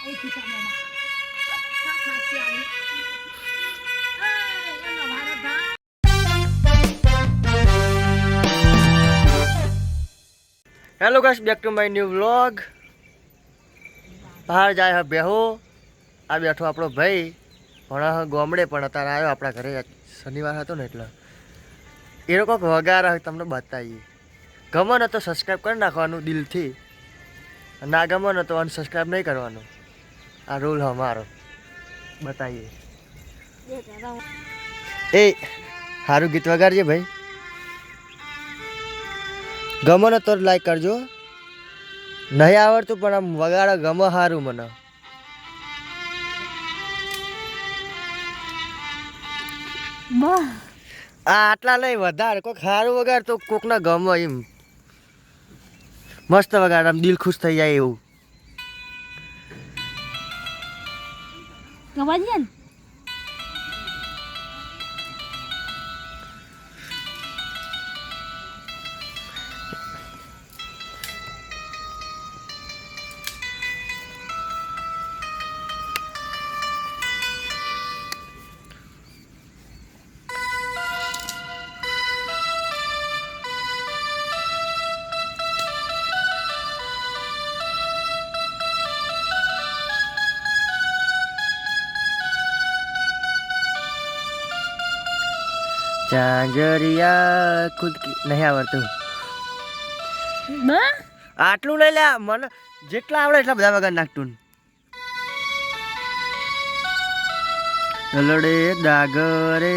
Hello guys, back to my new vlog. બહાર જાય હા બેહો આ બેઠો આપણો ભાઈ ભણા ગામડે પણ અત્યારે આવ્યો આપણા ઘરે શનિવાર હતો ને એટલે એ લોકો વગાર તમને બતાવીએ ગમો ને તો સબસ્ક્રાઈબ કરી નાખવાનું દિલથી ના ગમો ને તો અનસબસ્ક્રાઈબ નહીં કરવાનું આ રૂલ અમારો બતાવીએ એ સારું ગીત વગાડજે ભાઈ ગમો ને તો લાઈક કરજો નહીં આવડતું પણ આમ વગાડો ગમે સારું મને આટલા નહીં વધારે કોઈક સારું વગાડ તો કોકના ગમે એમ મસ્ત વગાડ આમ દિલ ખુશ થઈ જાય એવું ચાંજરિયા ખુદ નહીં આવડતું આટલું લઈ લે મને જેટલા આવડે એટલા બધા વગર નાખતું લડે દાગરે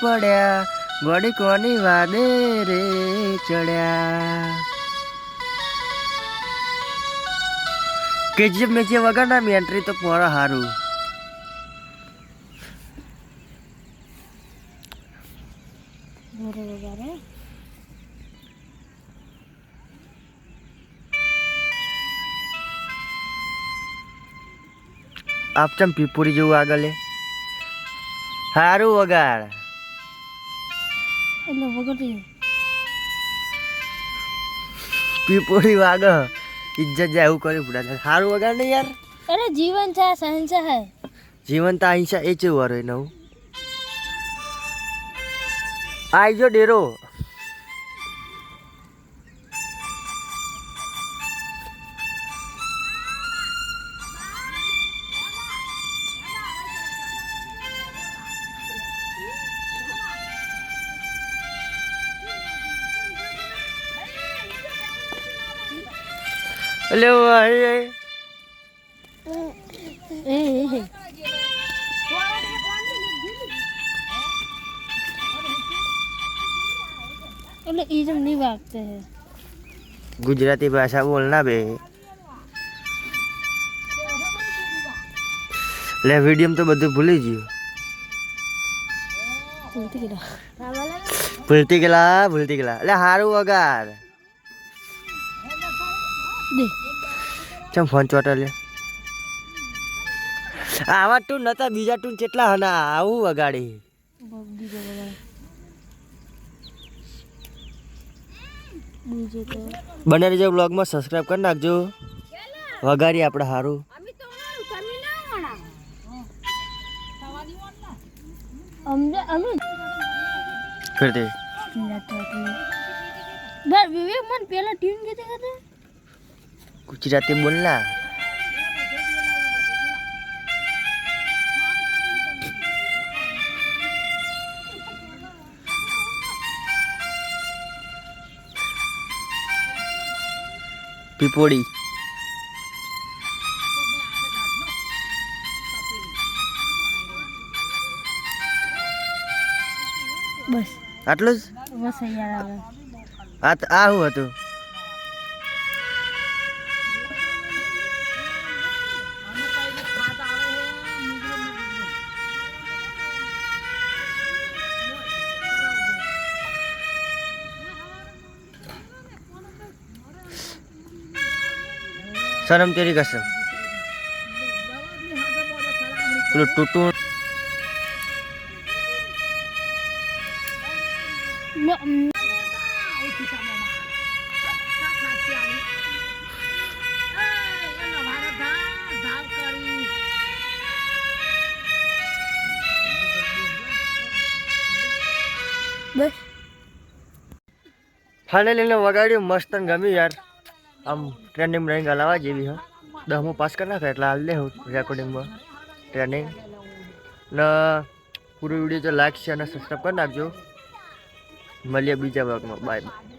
પડ્યા ગોડી કોની વાદે રે ચડ્યા કેજીએફ મેં જે વગર ના એન્ટ્રી તો પોરા હારું આપ ચમ પીપુરી જેવું આગળ લે સારું વગાડ એટલે વગર પીપુરી વાગ ઇજ્જત જાય એવું કર્યું પડે સારું વગાડ નહીં યાર અરે જીવન છે સહનસા હે જીવન તો અહિંસા એ ચેવું વાર નવું આઈજો ડેરો લે ભાઈ એટલે એ જમ નહીં વાગते हैं गुजराती भाषा बोलना बे ले वीडियो में तो બધું ભૂલી ગયો ભૂલતી ગયેલા એટલે હારું વગાડ ચમ ફોન ચોટા લે આવા ટૂન નતા બીજા ટૂન કેટલા હના આવું વગાડી બને રહેજો બ્લોગમાં સબસ્ક્રાઇબ કરી નાખજો વગાડી આપણે સારું ફિરતે વિવેક મન પેલા ટ્યુન કેતે હતા ગુજરાતી બોલના પીપોડી બસ આટલું જ બસ યાર હવે આ શું હતું शर्म तेरी कसम પેલું ટૂટું બસ ફાઇનલી વગાડ્યું મસ્ત ને ગમ્યું યાર આમ ટ્રેનિંગ બ્રેનિંગ હલાવવા જેવી હ 10મું પાસ કરી નાખે એટલે હાલ લેવું રેકોર્ડિંગમાં ટ્રેનિંગ ને પૂરો વિડીયો જો લાઈક છે અને સબસ્ક્રાઈબ કરી નાખજો મળીએ બીજા ભાગમાં બાય બાય